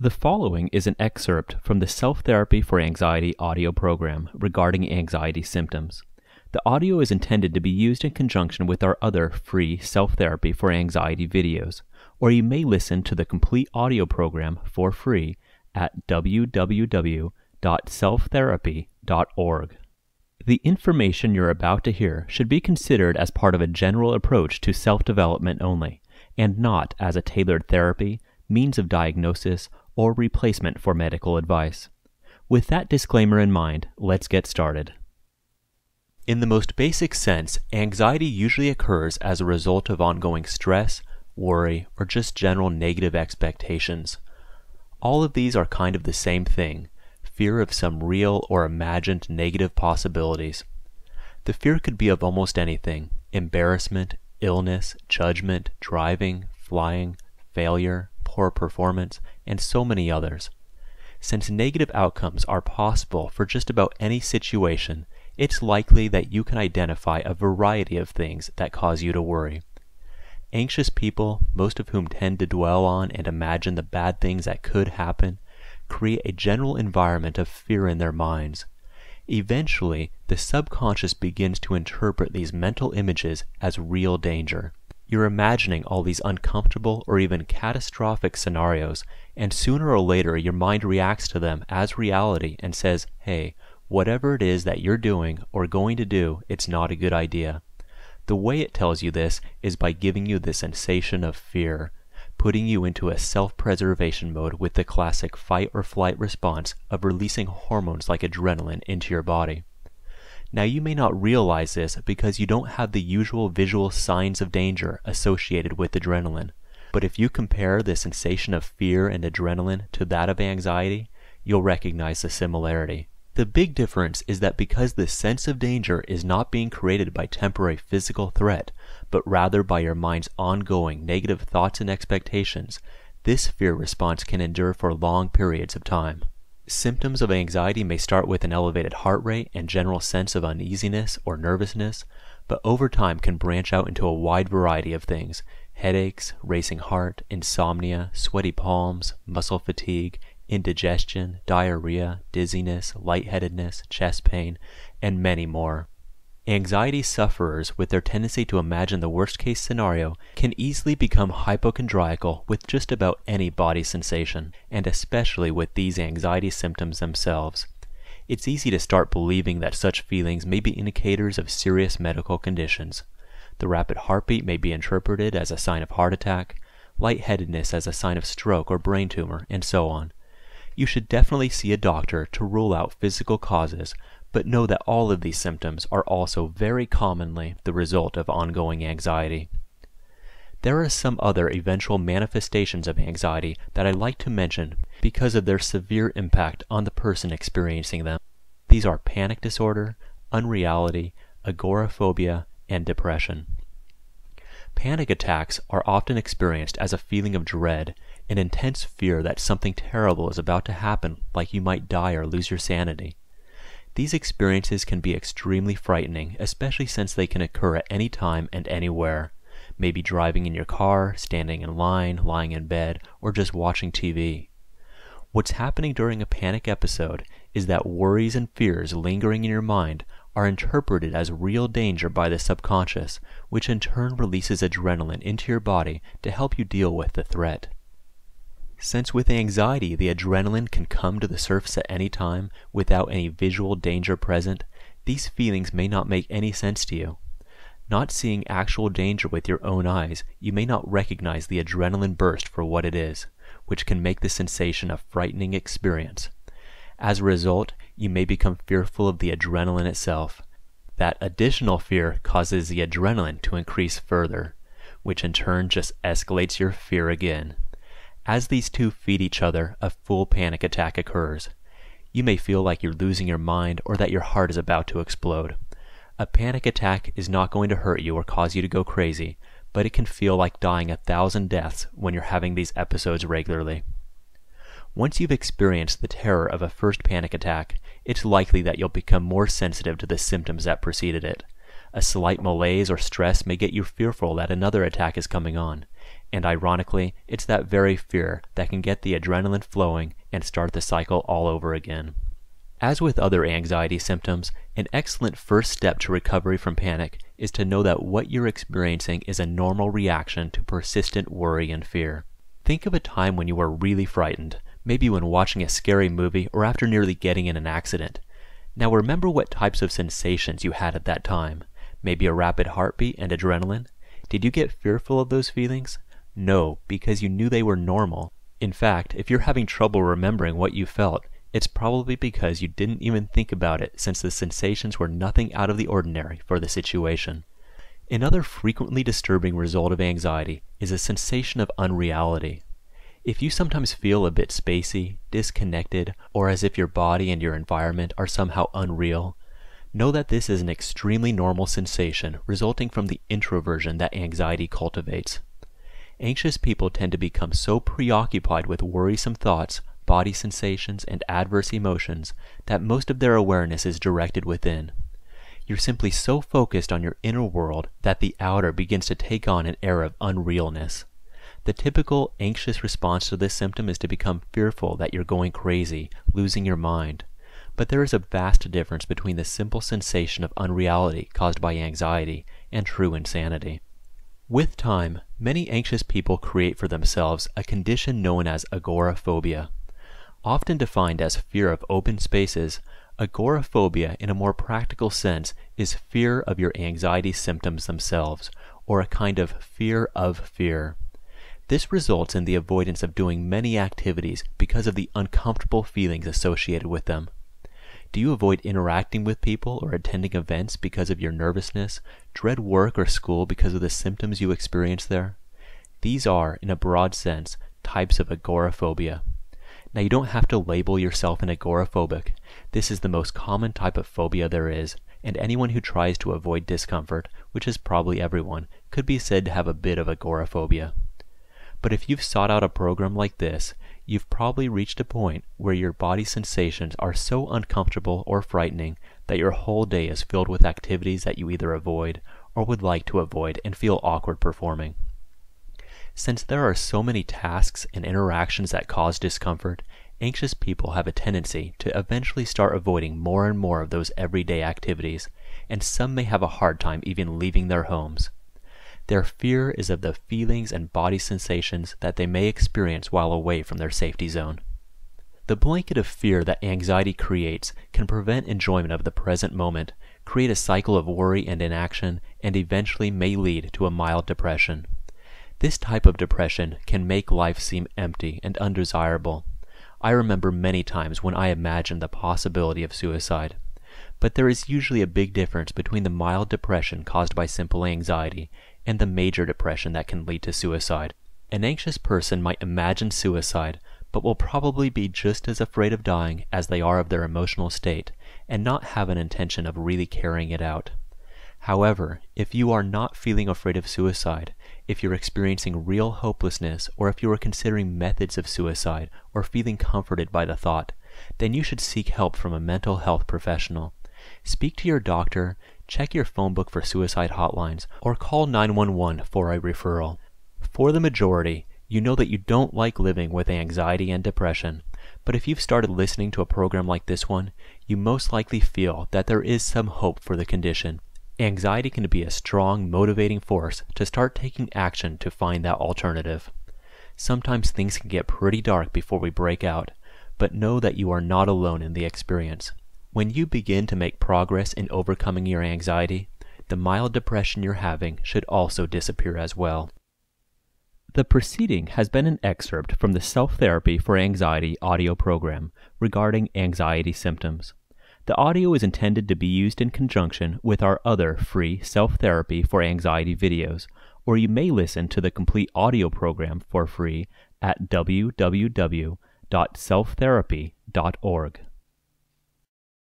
The following is an excerpt from the Self-Therapy for Anxiety audio program regarding anxiety symptoms. The audio is intended to be used in conjunction with our other free Self-Therapy for Anxiety videos, or you may listen to the complete audio program for free at www.selftherapy.org. The information you're about to hear should be considered as part of a general approach to self-development only, and not as a tailored therapy, means of diagnosis, or replacement for medical advice. With that disclaimer in mind, let's get started. In the most basic sense, anxiety usually occurs as a result of ongoing stress, worry, or just general negative expectations. All of these are kind of the same thing, fear of some real or imagined negative possibilities. The fear could be of almost anything: embarrassment, illness, judgment, driving, flying, failure, poor performance, and so many others. Since negative outcomes are possible for just about any situation, it's likely that you can identify a variety of things that cause you to worry. Anxious people, most of whom tend to dwell on and imagine the bad things that could happen, create a general environment of fear in their minds. Eventually, the subconscious begins to interpret these mental images as real danger. You're imagining all these uncomfortable or even catastrophic scenarios, and sooner or later your mind reacts to them as reality and says, hey, whatever it is that you're doing or going to do, it's not a good idea. The way it tells you this is by giving you the sensation of fear, putting you into a self-preservation mode with the classic fight or flight response of releasing hormones like adrenaline into your body. Now, you may not realize this because you don't have the usual visual signs of danger associated with adrenaline, but if you compare the sensation of fear and adrenaline to that of anxiety, you'll recognize the similarity. The big difference is that because the sense of danger is not being created by temporary physical threat, but rather by your mind's ongoing negative thoughts and expectations, this fear response can endure for long periods of time. Symptoms of anxiety may start with an elevated heart rate and general sense of uneasiness or nervousness, but over time can branch out into a wide variety of things: headaches, racing heart, insomnia, sweaty palms, muscle fatigue, indigestion, diarrhea, dizziness, lightheadedness, chest pain, and many more. Anxiety sufferers, with their tendency to imagine the worst-case scenario, can easily become hypochondriacal with just about any body sensation, and especially with these anxiety symptoms themselves. It's easy to start believing that such feelings may be indicators of serious medical conditions. The rapid heartbeat may be interpreted as a sign of heart attack, lightheadedness as a sign of stroke or brain tumor, and so on. You should definitely see a doctor to rule out physical causes, but know that all of these symptoms are also very commonly the result of ongoing anxiety. There are some other eventual manifestations of anxiety that I'd like to mention because of their severe impact on the person experiencing them. These are panic disorder, unreality, agoraphobia, and depression. Panic attacks are often experienced as a feeling of dread, an intense fear that something terrible is about to happen, like you might die or lose your sanity. These experiences can be extremely frightening, especially since they can occur at any time and anywhere. Maybe driving in your car, standing in line, lying in bed, or just watching TV. What's happening during a panic episode is that worries and fears lingering in your mind are interpreted as real danger by the subconscious, which in turn releases adrenaline into your body to help you deal with the threat. Since with anxiety the adrenaline can come to the surface at any time without any visual danger present, these feelings may not make any sense to you. Not seeing actual danger with your own eyes, you may not recognize the adrenaline burst for what it is, which can make the sensation a frightening experience. As a result, you may become fearful of the adrenaline itself. That additional fear causes the adrenaline to increase further, which in turn just escalates your fear again. As these two feed each other, a full panic attack occurs. You may feel like you're losing your mind or that your heart is about to explode. A panic attack is not going to hurt you or cause you to go crazy, but it can feel like dying 1,000 deaths when you're having these episodes regularly. Once you've experienced the terror of a first panic attack, it's likely that you'll become more sensitive to the symptoms that preceded it. A slight malaise or stress may get you fearful that another attack is coming on, And ironically, it's that very fear that can get the adrenaline flowing and start the cycle all over again. As with other anxiety symptoms, an excellent first step to recovery from panic is to know that what you're experiencing is a normal reaction to persistent worry and fear. Think of a time when you were really frightened, maybe when watching a scary movie or after nearly getting in an accident. Now remember what types of sensations you had at that time. Maybe a rapid heartbeat and adrenaline? Did you get fearful of those feelings? No, because you knew they were normal. In fact, if you're having trouble remembering what you felt, it's probably because you didn't even think about it since the sensations were nothing out of the ordinary for the situation. Another frequently disturbing result of anxiety is a sensation of unreality. If you sometimes feel a bit spacey, disconnected, or as if your body and your environment are somehow unreal, know that this is an extremely normal sensation resulting from the introversion that anxiety cultivates. Anxious people tend to become so preoccupied with worrisome thoughts, body sensations, and adverse emotions that most of their awareness is directed within. You're simply so focused on your inner world that the outer begins to take on an air of unrealness. The typical anxious response to this symptom is to become fearful that you're going crazy, losing your mind. But there is a vast difference between the simple sensation of unreality caused by anxiety and true insanity. With time, many anxious people create for themselves a condition known as agoraphobia. Often defined as fear of open spaces, agoraphobia in a more practical sense is fear of your anxiety symptoms themselves, or a kind of fear of fear. This results in the avoidance of doing many activities because of the uncomfortable feelings associated with them. Do you avoid interacting with people or attending events because of your nervousness, dread work or school because of the symptoms you experience there? These are, in a broad sense, types of agoraphobia. Now, you don't have to label yourself an agoraphobic. This is the most common type of phobia there is, and anyone who tries to avoid discomfort, which is probably everyone, could be said to have a bit of agoraphobia. But if you've sought out a program like this, you've probably reached a point where your body sensations are so uncomfortable or frightening that your whole day is filled with activities that you either avoid or would like to avoid and feel awkward performing. Since there are so many tasks and interactions that cause discomfort, anxious people have a tendency to eventually start avoiding more and more of those everyday activities, and some may have a hard time even leaving their homes. Their fear is of the feelings and body sensations that they may experience while away from their safety zone. The blanket of fear that anxiety creates can prevent enjoyment of the present moment, create a cycle of worry and inaction, and eventually may lead to a mild depression. This type of depression can make life seem empty and undesirable. I remember many times when I imagined the possibility of suicide. But there is usually a big difference between the mild depression caused by simple anxiety and the major depression that can lead to suicide. An anxious person might imagine suicide, but will probably be just as afraid of dying as they are of their emotional state, and not have an intention of really carrying it out. However, if you are not feeling afraid of suicide, if you're experiencing real hopelessness, or if you are considering methods of suicide or feeling comforted by the thought, then you should seek help from a mental health professional. Speak to your doctor, check your phone book for suicide hotlines, or call 911 for a referral. For the majority, you know that you don't like living with anxiety and depression, but if you've started listening to a program like this one, you most likely feel that there is some hope for the condition. Anxiety can be a strong, motivating force to start taking action to find that alternative. Sometimes things can get pretty dark before we break out, but know that you are not alone in the experience. When you begin to make progress in overcoming your anxiety, the mild depression you're having should also disappear as well. The preceding has been an excerpt from the Self-Therapy for Anxiety audio program regarding anxiety symptoms. The audio is intended to be used in conjunction with our other free Self-Therapy for Anxiety videos, or you may listen to the complete audio program for free at www.selftherapy.org.